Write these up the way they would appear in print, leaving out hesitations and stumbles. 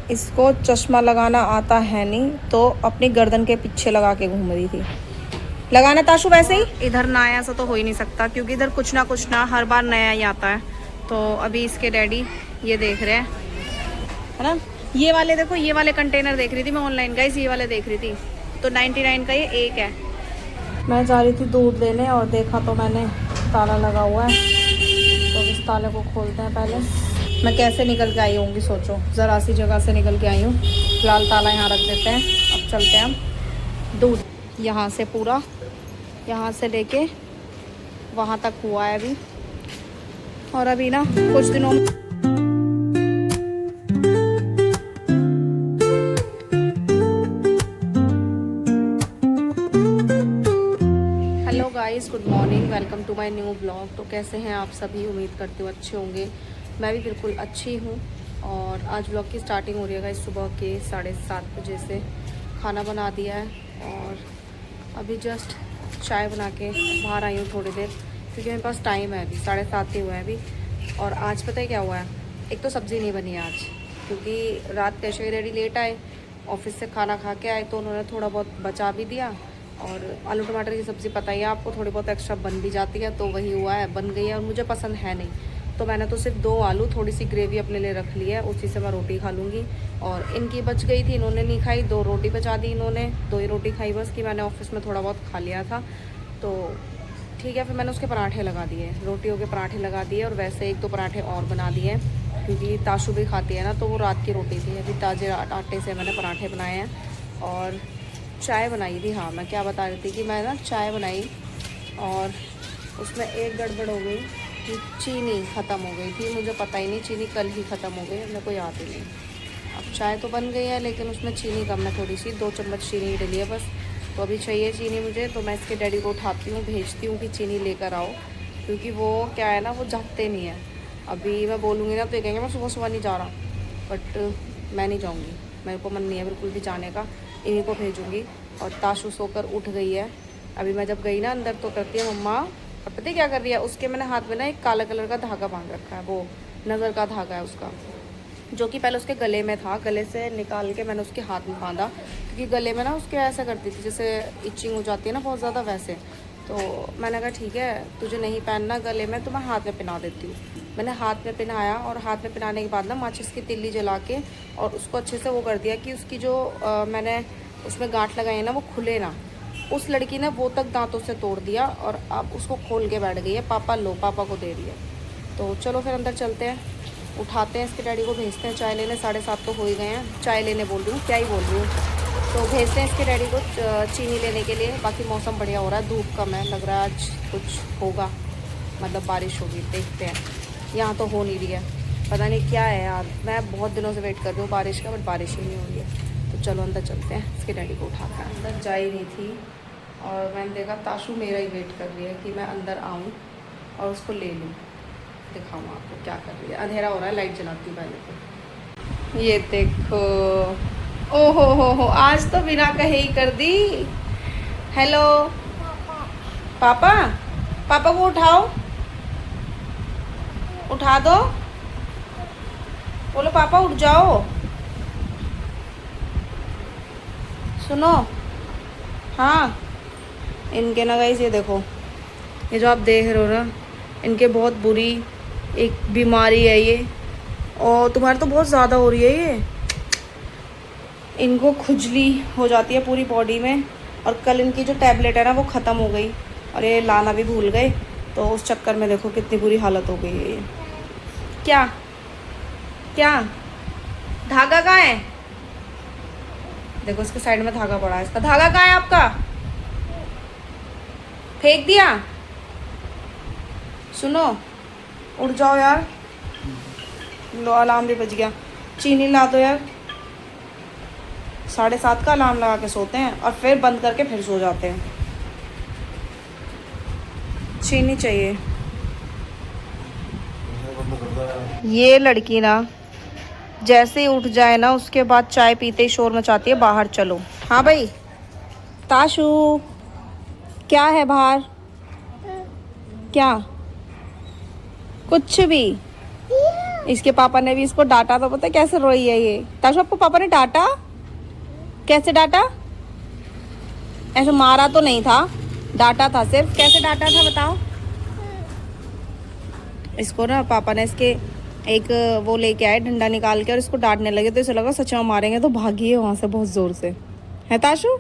इसको चश्मा लगाना आता है नहीं तो अपनी गर्दन के पीछे लगा के घूम रही थी। लगाना ताशु वैसे ही। इधर नया सा तो हो ही नहीं सकता क्योंकि इधर कुछ ना हर बार नया ही आता है। तो अभी इसके डैडी ये देख रहे हैं, है ना। ये वाले देखो, ये वाले कंटेनर देख रही थी मैं ऑनलाइन गाइस, ये वाले देख रही थी। तो 99 का ये एक है। मैं जा रही थी दूध लेने और देखा तो मैंने ताला लगा हुआ है। तो इस ताले को खोलते हैं पहले। मैं कैसे निकल के आई होंगी सोचो, ज़रा सी जगह से निकल के आई हूँ। फिलहाल ताला यहाँ रख देते हैं। अब चलते हैं हम। दूध यहाँ से पूरा, यहाँ से लेके वहाँ तक हुआ है अभी। और अभी ना कुछ दिनों में hello guys, good morning, welcome to my new blog. तो कैसे हैं आप सभी? उम्मीद करती हूँ अच्छे होंगे। मैं भी बिल्कुल अच्छी हूँ। और आज ब्लॉग की स्टार्टिंग हो रही है गाइस सुबह के 7:30 बजे से। खाना बना दिया है और अभी जस्ट चाय बना के बाहर आई हूँ थोड़ी देर, क्योंकि मेरे पास टाइम है। अभी 7:30 ही हुआ है अभी। और आज पता है क्या हुआ है? एक तो सब्ज़ी नहीं बनी आज, क्योंकि रात कैशे के डैडी लेट आए, ऑफिस से खाना खा के आए, तो उन्होंने थोड़ा बहुत बचा भी दिया। और आलू टमाटर की सब्ज़ी पता ही है आपको, थोड़ी बहुत एक्स्ट्रा बन भी जाती है, तो वही हुआ है, बन गई है। और मुझे पसंद है नहीं, तो मैंने तो सिर्फ 2 आलू, थोड़ी सी ग्रेवी अपने लिए रख ली है, उसी से मैं रोटी खा लूँगी। और इनकी बच गई थी, इन्होंने नहीं खाई, 2 रोटी बचा दी इन्होंने, 2 ही रोटी खाई बस, कि मैंने ऑफिस में थोड़ा बहुत खा लिया था। तो ठीक है, फिर मैंने उसके पराठे लगा दिए, रोटियों के पराठे लगा दिए। और वैसे 1-2 पराठे और बना दिए, क्योंकि ताशु भी खाती है ना, तो वो रात की रोटी थी। अभी ताज़े आटे से मैंने पराठे बनाए हैं। और चाय बनाई थी। हाँ, मैं क्या बता रही थी कि मैं ना चाय बनाई और उसमें एक गड़बड़ हो गई कि चीनी ख़त्म हो गई थी। मुझे पता ही नहीं, चीनी कल ही ख़त्म हो गई, मेरे को याद ही नहीं। अब चाय तो बन गई है, लेकिन उसमें चीनी कम है थोड़ी सी, 2 चम्मच चीनी डली है बस। तो अभी चाहिए चीनी मुझे, तो मैं इसके डैडी को उठाती हूँ, भेजती हूँ कि चीनी लेकर आओ, क्योंकि वो क्या है ना, वो जाते नहीं है। अभी मैं बोलूँगी ना तो ये कहेंगे मैं सुबह सुबह नहीं जा रहा, बट मैं नहीं जाऊँगी, मेरे को मन नहीं है बिल्कुल भी जाने का। इन्हीं को भेजूँगी। और ताशु सोकर उठ गई है। अभी मैं जब गई ना अंदर तो करती है मम्मा, और पता है क्या कर रही है? उसके मैंने हाथ में ना एक काला कलर का धागा बांध रखा है, वो नज़र का धागा है उसका, जो कि पहले उसके गले में था। गले से निकाल के मैंने उसके हाथ में बांधा, क्योंकि गले में ना उसके ऐसा करती थी जैसे इचिंग हो जाती है ना बहुत ज़्यादा, वैसे। तो मैंने कहा ठीक है, तुझे नहीं पहनना गले में तो मैं हाथ में पहना देती हूँ। मैंने हाथ में पहनाया, और हाथ में पहनाने के बाद ना माचिस की तिल्ली जला के और उसको अच्छे से वो कर दिया कि उसकी जो मैंने उसमें गांठ लगाई है ना, वो खुले ना। उस लड़की ने वो तक दांतों से तोड़ दिया, और अब उसको खोल के बैठ गई है। पापा लो, पापा को दे रही है। तो चलो फिर अंदर चलते हैं, उठाते हैं इसके डैडी को, भेजते हैं चाय लेने। 7:30 तो हो ही गए हैं, चाय लेने बोल रही हूँ, क्या ही बोल रही हूँ। तो भेजते हैं इसके डैडी को चीनी लेने के लिए। बाकी मौसम बढ़िया हो रहा है, धूप कम है, लग रहा है आज कुछ होगा, मतलब बारिश होगी, देखते हैं। यहाँ तो हो नहीं रही है, पता नहीं क्या है यार। मैं बहुत दिनों से वेट कर रही हूँ बारिश का, बट बारिश ही नहीं हो रही है। तो चलो अंदर चलते हैं, इसके डैडी को उठाते हैं। अंदर जा ही रही थी और मैंने देखा ताशु मेरा ही वेट कर रही है कि मैं अंदर आऊँ और उसको ले लूँ। दिखाऊँ आपको क्या कर रही है। अंधेरा हो रहा है, लाइट जलाती हूँ पहले तो। ये देखो, ओ हो, आज तो बिना कहे ही कर दी। हेलो पापा, पापा को उठाओ, उठा दो, बोलो पापा उठ जाओ। सुनो, हाँ, इनके ना गाइस ये देखो, ये जो आप देख रहे हो ना, इनके बहुत बुरी एक बीमारी है ये। और तुम्हारे तो बहुत ज़्यादा हो रही है ये। इनको खुजली हो जाती है पूरी बॉडी में। और कल इनकी जो टैबलेट है ना वो ख़त्म हो गई, और ये लाना भी भूल गए, तो उस चक्कर में देखो कितनी बुरी हालत हो गई है ये। क्या क्या धागा कहाँ है? देखो इसके साइड में धागा पड़ा है, इसका धागा कहाँ है आपका? फेंक दिया? सुनो, उठ जाओ यार, लो अलार्म भी बज गया। चीनी ला दो यार। 7:30 का अलार्म लगा के सोते हैं और फिर बंद करके फिर सो जाते हैं। चीनी चाहिए। ये लड़की ना जैसे ही उठ जाए ना, उसके बाद चाय पीते ही शोर मचाती है, बाहर चलो। हाँ भाई ताशु, क्या है बाहर? क्या? कुछ भी इसके पापा ने भी इसको डांटा, तो पता है कैसे रोई है ये। ताशु आपको पापा ने डांटा? कैसे डांटा? ऐसे मारा तो नहीं था, डांटा था सिर्फ। कैसे डांटा था बताओ? इसको ना पापा ने इसके एक वो लेके आए डंडा निकाल के और इसको डांटने लगे, तो इसे लगा सच में मारेंगे, तो भागी है वहां से बहुत जोर से। है ताशु?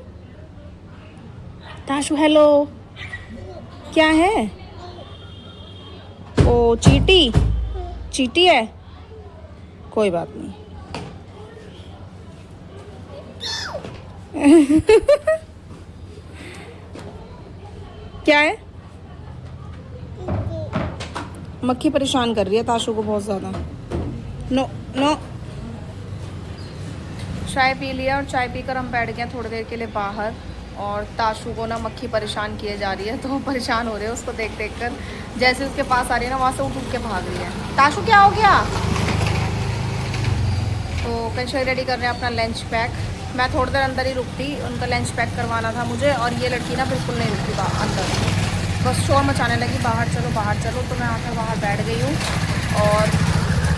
ताशु हेलो, क्या है? ओ चीटी, चीटी है, कोई बात नहीं। क्या है? मक्खी परेशान कर रही है ताशु को बहुत ज्यादा। No no. चाय पी लिया और चाय पीकर हम बैठ गए थोड़ी देर के लिए बाहर, और ताशु को ना मक्खी परेशान किए जा रही है, तो वो परेशान हो रहे हैं उसको देख देख कर। जैसे उसके पास आ रही है ना, वहाँ से उठ के भाग रही है। ताशु क्या हो गया? तो कहीं रेडी कर रहे हैं अपना लंच पैक। मैं थोड़ी देर अंदर ही रुकती, उनका लंच पैक करवाना था मुझे, और ये लड़की ना बिल्कुल नहीं रुकती अंदर, बस शोर मचाने लगी बाहर चलो बाहर चलो। तो मैं आकर बाहर बैठ गई हूँ, और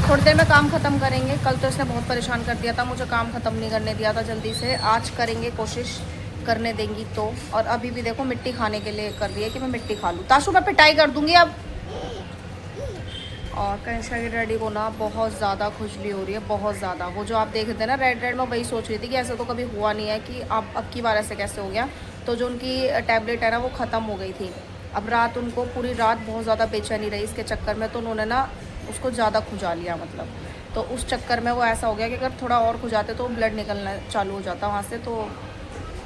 थोड़ी देर में काम ख़त्म करेंगे। कल तो इसने बहुत परेशान कर दिया था, मुझे काम ख़त्म नहीं करने दिया था जल्दी से। आज करेंगे, कोशिश करने देंगी तो। और अभी भी देखो मिट्टी खाने के लिए कर रही है कि मैं मिट्टी खा लूँ। ताशु मैं पिटाई कर दूँगी अब। और कनिष्का की डैडी को ना बहुत ज़्यादा खुजली हो रही है, बहुत ज़्यादा। वो जो आप देख रहे थे ना रेड रेड, में वही सोच रही थी कि ऐसा तो कभी हुआ नहीं है कि अब की बार ऐसे कैसे हो गया। तो जो उनकी टैबलेट है ना वो ख़त्म हो गई थी। अब रात उनको पूरी रात बहुत ज़्यादा बेचैनी रही इसके चक्कर में, तो उन्होंने ना उसको ज़्यादा खुजा लिया मतलब। तो उस चक्कर में वो ऐसा हो गया कि अगर थोड़ा और खुजाते तो ब्लड निकलना चालू हो जाता वहाँ से। तो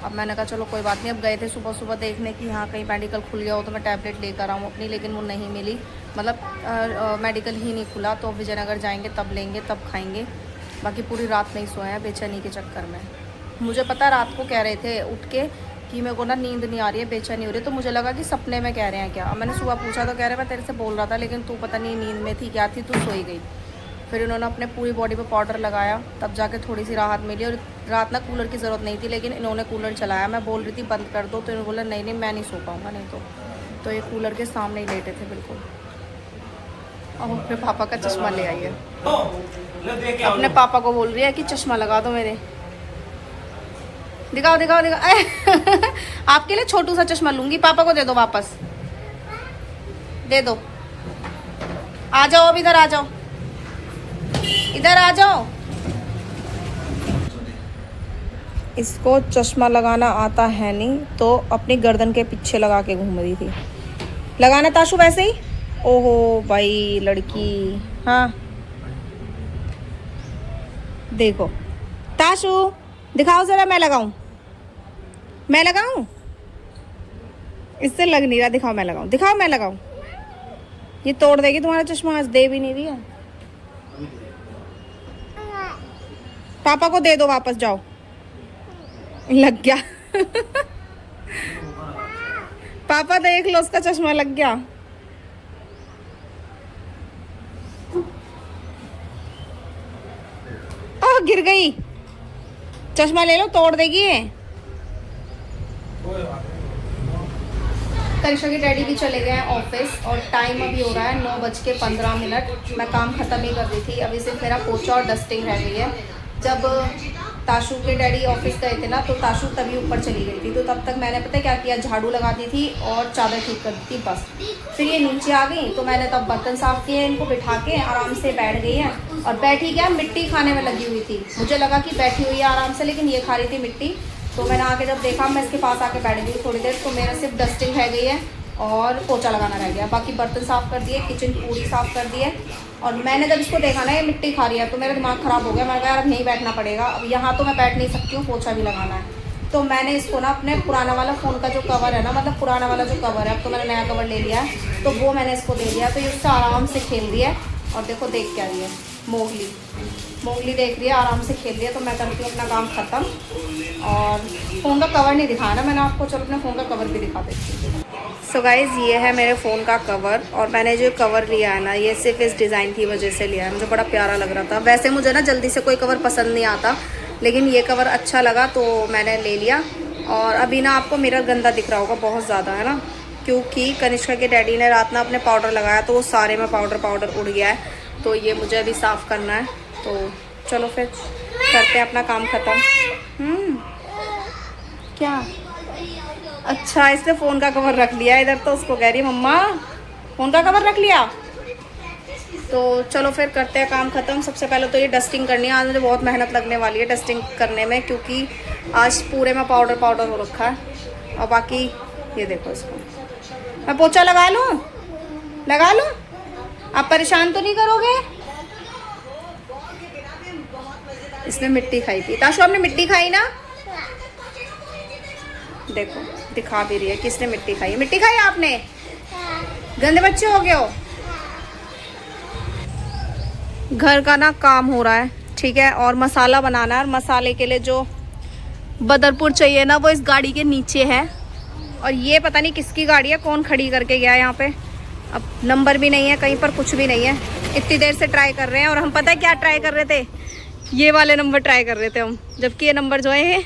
अब मैंने कहा चलो कोई बात नहीं। अब गए थे सुबह सुबह देखने कि हाँ कहीं मेडिकल खुल गया हो तो मैं टैबलेट लेकर आऊँ अपनी, लेकिन वो नहीं मिली। मतलब मेडिकल ही नहीं खुला, तो विजयनगर जाएंगे तब लेंगे तब खाएंगे। बाकी पूरी रात नहीं सोया बेचैनी के चक्कर में। मुझे पता रात को कह रहे थे उठ के कि मेरे को ना नींद नहीं आ रही है, बेचैनी हो रही है, तो मुझे लगा कि सपने में कह रहे हैं क्या। मैंने सुबह पूछा तो कह रहे मैं तेरे से बोल रहा था, लेकिन तू पता नहीं नींद में थी क्या थी, तू सोई गई। फिर उन्होंने अपने पूरी बॉडी पे पाउडर लगाया, तब जाके थोड़ी सी राहत मिली। और रात ना कूलर की ज़रूरत नहीं थी, लेकिन इन्होंने कूलर चलाया। मैं बोल रही थी बंद कर दो, तो इन्होंने बोला नहीं नहीं मैं नहीं सो पाऊँगा नहीं तो ये कूलर के सामने ही लेटे थे बिल्कुल। और अपने पापा का चश्मा ले आई है, अपने पापा को बोल रही है कि चश्मा लगा दो मेरे। दिखाओ दिखाओ दिखाओ। आपके लिए छोटू सा चश्मा लूंगी, पापा को दे दो वापस, दे दो। आ जाओ अब इधर आ जाओ, इधर आ जाओ। इसको चश्मा लगाना आता है नहीं, तो अपनी गर्दन के पीछे लगा के घूम रही थी। लगाना ताशु वैसे ही। ओहो भाई लड़की। हाँ देखो ताशु दिखाओ जरा, मैं लगाऊं, मैं लगाऊं। इससे लग नहीं रहा, दिखाओ मैं लगाऊं, दिखाओ मैं लगाऊं। ये तोड़ देगी तुम्हारा चश्मा, आज दे भी नहीं रही है। पापा को दे दो वापस, जाओ। लग गया। पापा देख लो उसका चश्मा लग गया। ओह गिर गई, चश्मा ले लो, तोड़ देगी ये। कनिष्का के डैडी भी चले गए हैं ऑफिस, और टाइम अभी हो रहा है 9:15। मैं काम ख़त्म ही कर रही थी, अभी सिर्फ मेरा पोछा और डस्टिंग रह गई है। जब ताशु के डैडी ऑफिस गए थे ना, तो ताशु तभी ऊपर चली गई थी। तो तब तक मैंने पता है क्या किया, झाड़ू लगा दी थी और चादर ठीक कर दी थी बस। फिर ये नीचे आ गई, तो मैंने तब बर्तन साफ़ किए, इनको बिठा के आराम से बैठ गई है। और बैठी क्या, मिट्टी खाने में लगी हुई थी। मुझे लगा कि बैठी हुई है आराम से, लेकिन ये खा रही थी मिट्टी। तो मैंने आके जब देखा, मैं इसके पास आके बैठ गई थोड़ी देर, तो मेरा सिर्फ डस्टिंग रह गई है और पोछा लगाना रह गया। बाकी बर्तन साफ़ कर दिए, किचन पूरी साफ़ कर दी है। और मैंने जब इसको देखा ना ये मिट्टी खा रही है, तो मेरा दिमाग ख़राब हो गया। मैंने कहा यार अब यहीं बैठना पड़ेगा, अब यहाँ तो मैं बैठ नहीं सकती हूँ, पोछा भी लगाना है। तो मैंने इसको ना अपने पुराना वाला फ़ोन का जो कवर है ना, मतलब पुराना वाला जो कवर है, अब तो मैंने नया कवर ले लिया है, तो वो मैंने इसको दे दिया। तो ये उससे आराम से खेल रही है। और देखो देख क्या रही है, मोगली मोगली देख रही है, आराम से खेल रही है। तो मैं करती हूँ अपना काम ख़त्म। और फ़ोन का कवर नहीं दिखाया ना मैंने आपको, चलो अपने फ़ोन का कवर भी दिखा देती हूँ। सो गाइज़ ये है मेरे फ़ोन का कवर, और मैंने जो कवर लिया है ना, ये सिर्फ इस डिज़ाइन की वजह से लिया है। मुझे बड़ा प्यारा लग रहा था। वैसे मुझे ना जल्दी से कोई कवर पसंद नहीं आता, लेकिन ये कवर अच्छा लगा तो मैंने ले लिया। और अभी ना आपको मिरर गंदा दिख रहा होगा बहुत ज़्यादा, है ना, क्योंकि कनिष्का के डैडी ने रात ना अपने पाउडर लगाया, तो वो सारे में पाउडर उड़ गया है। तो ये मुझे अभी साफ़ करना है। तो चलो फिर करते हैं अपना काम ख़त्म। क्या? अच्छा, इसने फ़ोन का कवर रख लिया इधर, तो उसको कह रही है मम्मा फ़ोन का कवर रख लिया। तो चलो फिर करते हैं काम ख़त्म। सबसे पहले तो ये डस्टिंग करनी है। आज मुझे बहुत मेहनत लगने वाली है डस्टिंग करने में, क्योंकि आज पूरे में पाउडर हो रखा है। और बाकी ये देखो, इसको मैं पोछा लगा लूँ? आप परेशान तो नहीं करोगे? इसने मिट्टी खाई थी। ताशु, आपने मिट्टी खाई ना? देखो दिखा भी रही है किसने मिट्टी खाई। मिट्टी खाई आपने? गंदे बच्चे हो गए हो। घर का ना काम हो रहा है, ठीक है, और मसाला बनाना है। और मसाले के लिए जो बदरपुर चाहिए ना, वो इस गाड़ी के नीचे है। और ये पता नहीं किसकी गाड़ी है, कौन खड़ी करके गया है यहाँ पे। अब नंबर भी नहीं है कहीं पर, कुछ भी नहीं है। इतनी देर से ट्राई कर रहे हैं, और हम पता है क्या ट्राई कर रहे थे? ये वाले नंबर ट्राई कर रहे थे हम, जबकि ये नंबर जो है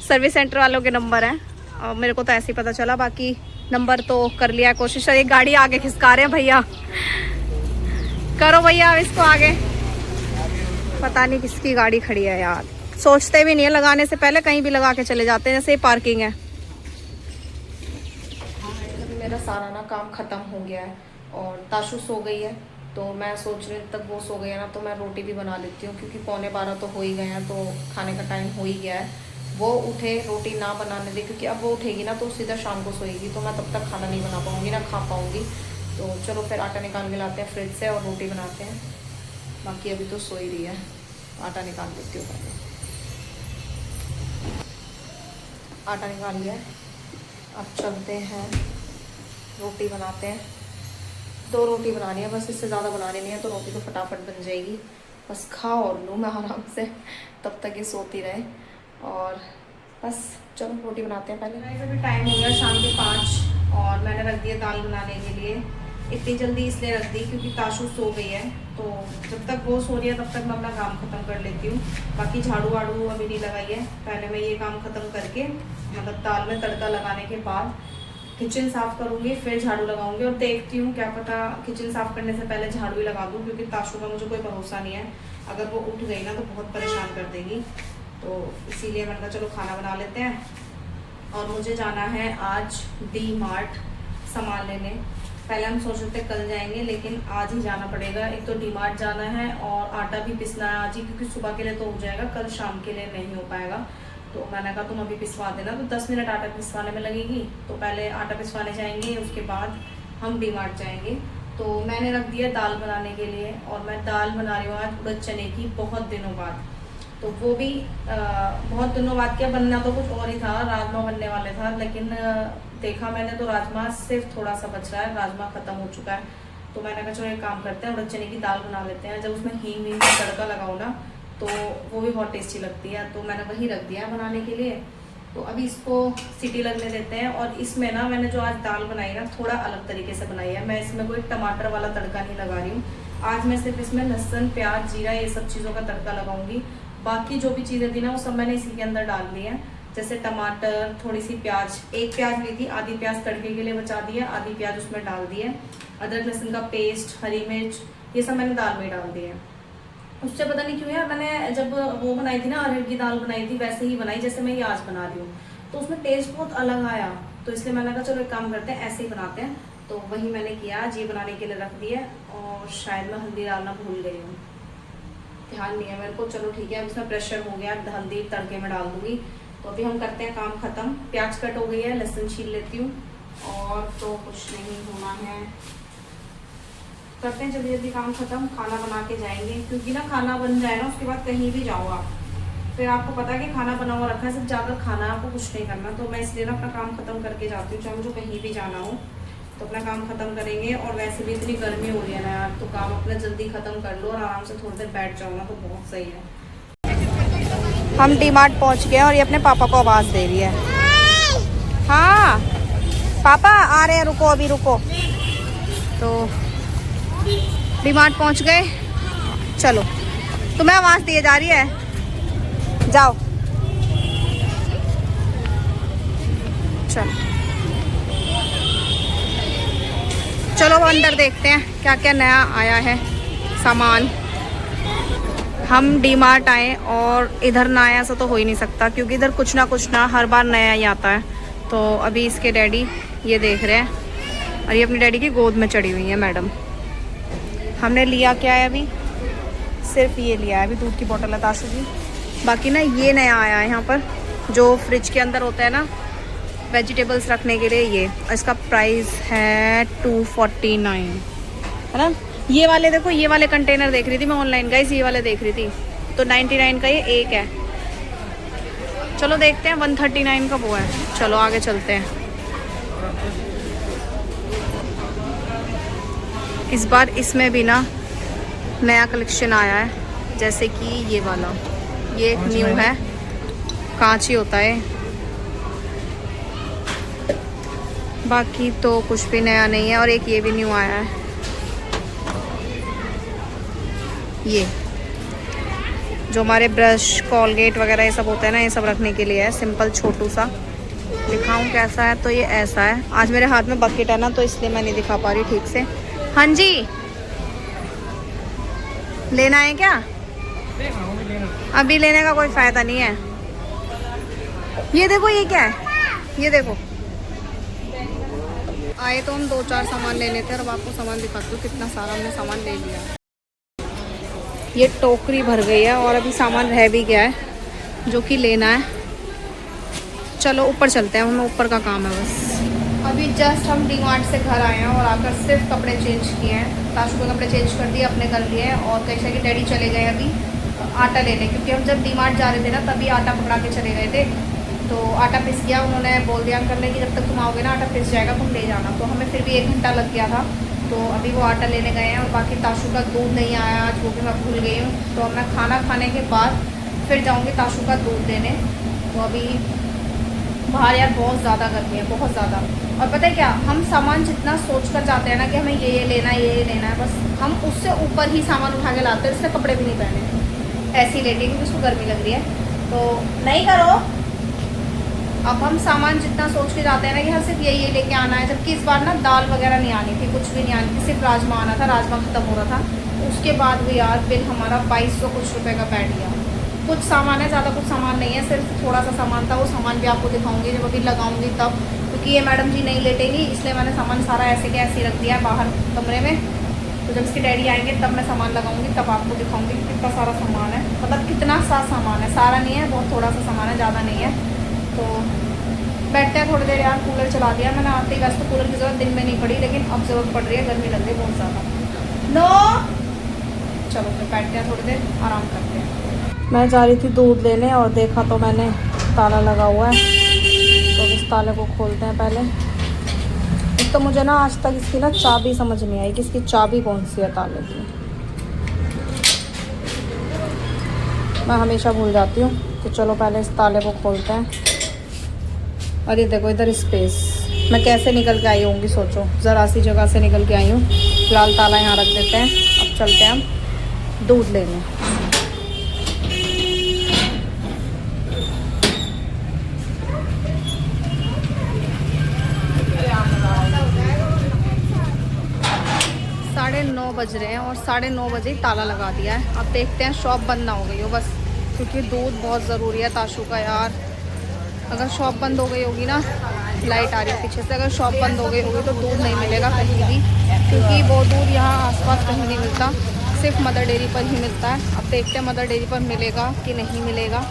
सर्विस सेंटर वालों के नंबर हैं। और मेरे को तो ऐसे ही पता चला, बाकी नंबर तो कर लिया कोशिश। ये गाड़ी आगे खिसका रहे हैं भैया। करो भैया इसको आगे। पता नहीं किसकी गाड़ी खड़ी है यार। सोचते भी नहीं है लगाने से पहले, कहीं भी लगा के चले जाते हैं, जैसे ये पार्किंग है। मेरा सारा ना काम ख़त्म हो गया है और ताशु सो गई है। तो मैं सोच रही तक वो सो गई है ना, तो मैं रोटी भी बना लेती हूँ, क्योंकि 11:15 तो हो ही गए हैं, तो खाने का टाइम हो ही गया है। वो उठे, रोटी ना बनाने दे, क्योंकि अब वो उठेगी ना तो सीधा शाम को सोएगी, तो मैं तब तक खाना नहीं बना पाऊँगी ना खा पाऊँगी। तो चलो फिर आटा निकाल के लाते हैं फ्रिज से और रोटी बनाते हैं। बाकी अभी तो सो ही रही है, आटा निकाल देती हूँ पहले। आटा निकाल लिया, अब चलते हैं रोटी बनाते हैं। 2 रोटी बनानी है बस, इससे ज़्यादा बनानी नहीं है, तो रोटी तो फटाफट बन जाएगी। बस खा और लूँ मैं आराम से, तब तक ये सोती रहे। और बस चलो रोटी बनाते हैं पहले। अभी टाइम हो गया शाम के 5 और मैंने रख दिया दाल बनाने के लिए। इतनी जल्दी इसलिए रख दी क्योंकि ताशु सो गई है, तो जब तक वो सो रही है तब तक मैं अपना काम ख़त्म कर लेती हूँ। बाकी झाड़ू वाड़ू अभी नहीं लगाई है, पहले मैं ये काम ख़त्म करके, मतलब दाल में तड़का लगाने के बाद किचन साफ़ करूँगी, फिर झाड़ू लगाऊंगी। और देखती हूँ क्या पता किचन साफ़ करने से पहले झाड़ू ही लगा दूँ, क्योंकि ताशु का मुझे कोई भरोसा नहीं है। अगर वो उठ गई ना तो बहुत परेशान कर देगी, तो इसीलिए मैंने कहा चलो खाना बना लेते हैं। और मुझे जाना है आज डी-मार्ट सामान लेने। पहले हम सोच रहे थे कल जाएंगे, लेकिन आज ही जाना पड़ेगा। एक तो डी-मार्ट जाना है और आटा भी पिसना है आज ही, क्योंकि सुबह के लिए तो हो जाएगा, कल शाम के लिए नहीं हो पाएगा। तो मैंने कहा तुम अभी पिसवा देना, तो 10 मिनट आटा पिसवाने में लगेगी। तो पहले आटा पिसवाने जाएंगे, उसके बाद हम डी-मार्ट जाएंगे। तो मैंने रख दिया दाल बनाने के लिए, और मैं दाल बना रही हूँ आज उड़द चने की, बहुत दिनों बाद। तो वो भी बहुत दिनों बाद क्या, बनना तो कुछ और ही था, राजमा बनने वाले था, लेकिन देखा मैंने तो राजमा सिर्फ थोड़ा सा बच रहा है, राजमा खत्म हो चुका है। तो मैंने कहा चलो एक काम करते हैं, उड़द चने की दाल बना लेते हैं। जब उसमें हींग का तड़का लगाओ ना, तो वो भी बहुत टेस्टी लगती है। तो मैंने वही रख दिया बनाने के लिए। तो अभी इसको सीटी लगने देते हैं। और इसमें ना मैंने जो आज दाल बनाई ना, थोड़ा अलग तरीके से बनाई है। मैं इसमें कोई टमाटर वाला तड़का नहीं लगा रही हूँ। आज मैं सिर्फ इसमें लहसुन, प्याज, जीरा, ये सब चीज़ों का तड़का लगाऊंगी। बाकी जो भी चीज़ें थी ना, वो सब मैंने इसी के अंदर डाल दी है। जैसे टमाटर, थोड़ी सी प्याज, एक प्याज ली थी, आधी प्याज तड़के के लिए बचा दी है, आधी प्याज उसमें डाल दी है। अदरक लहसुन का पेस्ट, हरी मिर्च, ये सब मैंने दाल में डाल दी है। उससे पता नहीं क्यों यार, मैंने जब वो बनाई थी ना, अरहर की दाल बनाई थी, वैसे ही बनाई जैसे मैं ये आज बना रही हूँ, तो उसमें टेस्ट बहुत अलग आया। तो इसलिए मैंने कहा चलो एक काम करते हैं, ऐसे ही बनाते हैं। तो वही मैंने किया, आज ये बनाने के लिए रख दिया। और शायद मैं हल्दी डालना भूल गई हूँ, ध्यान नहीं है मेरे को। चलो ठीक है, अब इसमें प्रेशर हो गया, हल्दी तड़के में डाल दूंगी। तो अभी हम करते हैं काम खत्म। प्याज कट हो गई है, लहसुन छील लेती हूँ, और तो कुछ नहीं होना है। करते हैं जल्दी जल्दी काम खत्म, खाना बना के जाएंगे। क्योंकि ना खाना बन जाए ना, उसके बाद कहीं भी जाओ आप, फिर आपको पता है कि खाना बना हुआ रखा है, सिर्फ जाकर खाना, आपको कुछ नहीं करना। तो मैं इसलिए ना अपना काम खत्म करके जाती हूँ, चाहे मुझे कहीं भी जाना हो। तो अपना काम खत्म करेंगे। और वैसे भी इतनी गर्मी हो रही है ना यार, तो काम अपना जल्दी खत्म कर लो और आराम से थोड़ी देर बैठ जाओ ना, तो बहुत सही है। हम डी-मार्ट पहुँच गए और ये अपने पापा को आवाज़ दे रही है। हाँ पापा आ रहे हैं, रुको अभी रुको। तो डी-मार्ट पहुँच गए, चलो। तुम्हें आवाज़ दिए जा रही है, जाओ चलो। चलो अंदर देखते हैं क्या क्या नया आया है। सामान। हम डी मार्ट आए और इधर ना आया ऐसा तो हो ही नहीं सकता, क्योंकि इधर कुछ ना हर बार नया ही आता है। तो अभी इसके डैडी ये देख रहे हैं और ये अपनी डैडी की गोद में चढ़ी हुई है मैडम। हमने लिया क्या है अभी, सिर्फ ये लिया है अभी, दूध की बोतल है ताशु की। बाकी ना ये नया आया है यहाँ पर, जो फ्रिज के अंदर होता है ना वेजिटेबल्स रखने के लिए, ये इसका प्राइस है 249 है ना। ये वाले देखो, ये वाले कंटेनर देख रही थी मैं ऑनलाइन गाइस, ये वाले देख रही थी, तो 99 का ये एक है। चलो देखते हैं 139 का वो है। चलो आगे चलते हैं। इस बार इसमें भी ना नया कलेक्शन आया है, जैसे कि ये वाला, ये एक न्यू है, कांच ही होता है। बाकी तो कुछ भी नया नहीं है। और एक ये भी न्यू आया है, ये जो हमारे ब्रश कॉलगेट वगैरह ये सब होते हैं ना, ये सब रखने के लिए है, सिंपल छोटू सा। दिखाऊं कैसा है, तो ये ऐसा है। आज मेरे हाथ में बकेट है ना, तो इसलिए मैं नहीं दिखा पा रही ठीक से। हाँ जी, लेना है क्या? अभी लेने का कोई फायदा नहीं है। ये देखो, ये क्या है, ये देखो। आए तो हम 2-4 सामान लेने थे और अब आपको सामान दिखाती हूँ कितना सारा हमने सामान ले लिया। ये टोकरी भर गई है और अभी सामान रह भी गया है जो कि लेना है। चलो ऊपर चलते हैं, हमें ऊपर का काम है बस। अभी जस्ट हम डी मार्ट से घर आए हैं और आकर सिर्फ कपड़े चेंज किए हैं। ताशु के कपड़े चेंज कर दिए, अपने कर लिए हैं। और कैसे कि डैडी चले गए अभी आटा लेने, क्योंकि हम जब डी मार्ट जा रहे थे ना तभी आटा पकड़ा के चले गए थे। तो आटा पिस गया, उन्होंने बोल दिया अंकल ने कि जब तक तुम आओगे ना आटा पिस जाएगा, तुम ले जाना। तो हमें फिर भी 1 घंटा लग गया था, तो अभी वो आटा लेने गए हैं। और बाकी ताशु का दूध नहीं आया आज, वो भी मैं भूल गई हूँ। तो अब मैं खाना खाने के बाद फिर जाऊँगी ताशु का दूध देने। तो अभी बाहर यार बहुत ज़्यादा गर्मी है, बहुत ज़्यादा। और पता है क्या, हम सामान जितना सोच कर जाते हैं ना कि हमें ये लेना है, ये लेना है, बस हम उससे ऊपर ही सामान उठा के लाते हैं। इससे कपड़े भी नहीं पहने, ऐसे ही लेटे क्योंकि उसको गर्मी लग रही है। तो नहीं करो, अब हम सामान जितना सोच के जाते हैं ना कि हाँ सिर्फ यही लेके आना है, जबकि इस बार ना दाल वगैरह नहीं आनी थी, कुछ भी नहीं आनी थी, सिर्फ राजमा आना था। राजमा ख़त्म हो रहा था। उसके बाद भी यार बिल हमारा 2200 कुछ रुपए का बैठ गया। कुछ सामान है, ज़्यादा कुछ सामान नहीं है, सिर्फ थोड़ा सा सामान था। वो सामान भी आपको दिखाऊंगी जब अभी लगाऊंगी तब, क्योंकि ये मैडम जी नहीं लेटेंगी, इसलिए मैंने सामान सारा ऐसे के ऐसे रख दिया है बाहर कमरे में। तो जब इसके डैडी आएंगे तब मैं सामान लगाऊंगी, तब आपको दिखाऊंगी कितना सारा सामान है, मतलब कितना सा सामान है। सारा नहीं है, बहुत थोड़ा सा सामान है, ज़्यादा नहीं है। तो बैठते हैं थोड़ी देर यार। कूलर चला दिया मैंने आते ही, वैसे तो कूलर की ज़रूरत दिन में नहीं पड़ी, लेकिन अब ज़रूरत पड़ रही है, गर्मी लग रही है बहुत ज़्यादा। नो, चलो फिर बैठते हैं थोड़ी देर, आराम करते हैं। मैं जा रही थी दूध लेने और देखा तो मैंने ताला लगा हुआ है, तो इस ताले को खोलते हैं पहले। एक तो मुझे ना आज तक इसकी ना चाबी समझ नहीं आई कि इसकी चाबी कौन सी है ताले की, मैं हमेशा भूल जाती हूँ। तो चलो पहले इस ताले को खोलते हैं। और ये देखो इधर स्पेस, मैं कैसे निकल के आई होंगी सोचो, ज़रा सी जगह से निकल के आई हूँ। फिलहाल ताला यहाँ रख देते हैं, अब चलते हैं हम दूध लेने। 9:30 बज रहे हैं और 9:30 बजे ही ताला लगा दिया है। अब देखते हैं शॉप बंद ना हो गई हो बस, क्योंकि दूध बहुत ज़रूरी है ताशु का यार। अगर शॉप बंद हो गई होगी ना, लाइट आ रही है पीछे से, अगर शॉप बंद हो गई होगी तो दूध नहीं मिलेगा कहीं भी, क्योंकि वो दूध यहाँ आसपास कहीं नहीं मिलता, सिर्फ मदर डेयरी पर ही मिलता है। अब देखते हैं मदर डेयरी पर मिलेगा कि नहीं मिलेगा।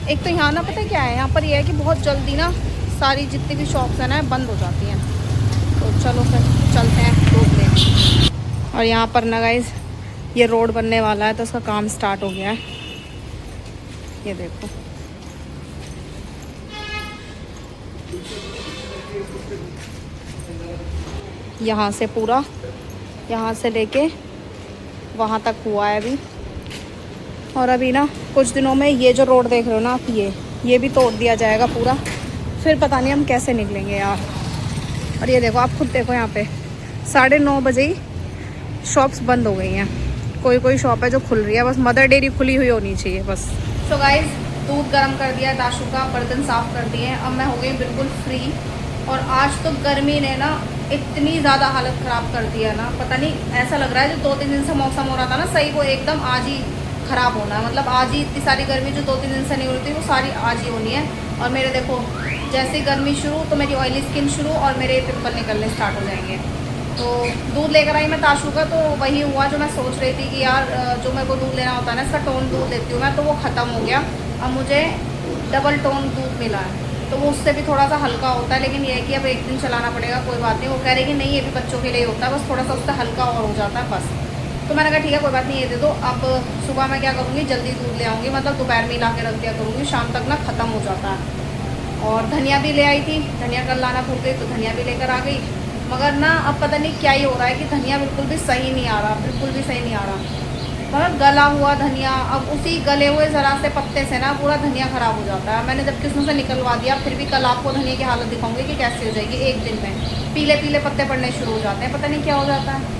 एक तो यहाँ ना पता है क्या है, यहाँ पर यह है कि बहुत जल्दी ना सारी जितनी भी शॉप्स हैं ना बंद हो जाती हैं। तो चलो फिर चलते हैं दूध लेने। और यहाँ पर ना गाइस ये रोड बनने वाला है, तो उसका काम स्टार्ट हो गया है, ये देखो। यहाँ से पूरा, यहाँ से लेके वहाँ तक हुआ है अभी। और अभी ना कुछ दिनों में ये जो रोड देख रहे हो ना आप, ये भी तोड़ दिया जाएगा पूरा, फिर पता नहीं हम कैसे निकलेंगे यार। और ये देखो, आप खुद देखो यहाँ पे 9:30 बजे ही शॉप्स बंद हो गई हैं। कोई कोई शॉप है जो खुल रही है, बस मदर डेयरी खुली हुई होनी चाहिए बस। सो गाइज दूध गर्म कर दिया ताशु का, बर्तन साफ़ कर दिए, अब मैं हो गई बिल्कुल फ्री। और आज तो गर्मी ने ना इतनी ज़्यादा हालत ख़राब कर दी है ना, पता नहीं, ऐसा लग रहा है जो 2-3 दिन से मौसम हो रहा था ना सही, वो एकदम आज ही ख़राब होना है। मतलब आज ही इतनी सारी गर्मी जो 2-3 दिन से नहीं हो रही थी वो सारी आज ही होनी है। और मेरे देखो जैसे ही गर्मी शुरू तो मेरी ऑयली स्किन शुरू और मेरे पिंपल निकलने स्टार्ट हो जाएंगे। तो दूध लेकर आई मैं ताशू का, तो वही हुआ जो मैं सोच रही थी कि यार जो मेरे को दूध लेना होता है ना, इसका टोन दूध लेती हूँ मैं, तो वो ख़त्म हो गया। अब मुझे डबल टोन दूध मिला है, तो वो उससे भी थोड़ा सा हल्का होता है, लेकिन ये है कि अब एक दिन चलाना पड़ेगा, कोई बात नहीं। वो कह रहे कि नहीं ये भी बच्चों के लिए होता है, बस थोड़ा सा उसका हल्का और हो जाता है बस। तो मैंने कहा ठीक है कोई बात नहीं, ये दे दो। अब सुबह मैं क्या करूँगी, जल्दी दूध ले आऊँगी, मतलब दोपहर में ला के रख दिया करूँगी, शाम तक ना ख़त्म हो जाता है। और धनिया भी ले आई थी, धनिया कल लाना भूल गई, तो धनिया भी लेकर आ गई। मगर ना अब पता नहीं क्या ही हो रहा है कि धनिया बिल्कुल भी सही नहीं आ रहा, बिल्कुल भी सही नहीं आ रहा। मतलब गला हुआ धनिया, अब उसी गले हुए ज़रा से पत्ते से ना पूरा धनिया ख़राब हो जाता है। मैंने जबकि उसमें से निकलवा दिया, फिर भी कल आपको धनिया की हालत दिखाऊंगी कि कैसी हो जाएगी। एक दिन में पीले पीले पत्ते पड़ने शुरू हो जाते हैं, पता नहीं क्या हो जाता है।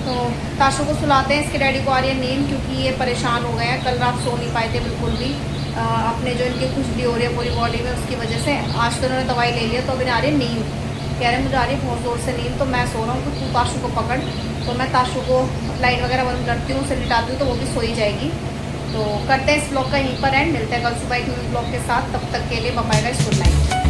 तो ताशु को सुलाते हैं, इसके डैडी को आ रही है नींद, क्योंकि ये परेशान हो गए हैं, कल रात सो नहीं पाए थे बिल्कुल भी। अपने जो इनकी खुजली हो रही है पूरी बॉडी में उसकी वजह से। आज तो उन्होंने दवाई ले लिया, तो अभी आ रही है नींद, कह रहे हैं मुझे आ रही है बहुत ज़ोर से नींद। तो मैं सो रहा हूँ, तो तू ताशु को पकड़। तो मैं ताशु को लाइट वगैरह बंद करती हूँ, उसे लिटाती हूँ, तो वो भी सोई जाएगी। तो करते हैं इस ब्लॉग का यहीं पर एंड, मिलते हैं कल सुबह एक न्यू ब्लॉग के साथ। तब तक के लिए bye bye guys, good night.